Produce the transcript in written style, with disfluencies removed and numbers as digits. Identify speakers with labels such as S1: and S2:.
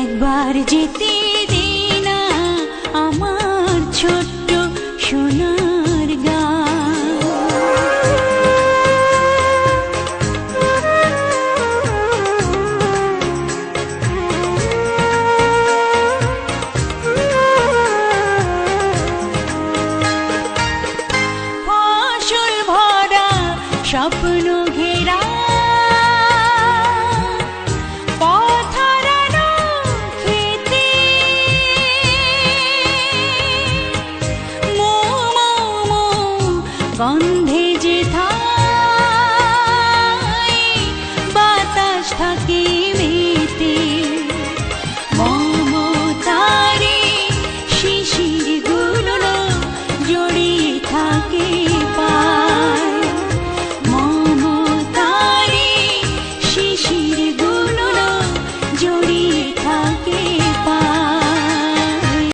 S1: একবার যেতে দে না আমার ছোট্ট সোনার গাঁ। ফসল ভরা স্বপ্ন ঘেরা গন্ধে যে থাই বাতাস থাকে মেতে, মমতারে শিশির গুলো জড়িয়ে থাকে পায়, মমতারে শিশির গুলো জড়িয়ে থাকে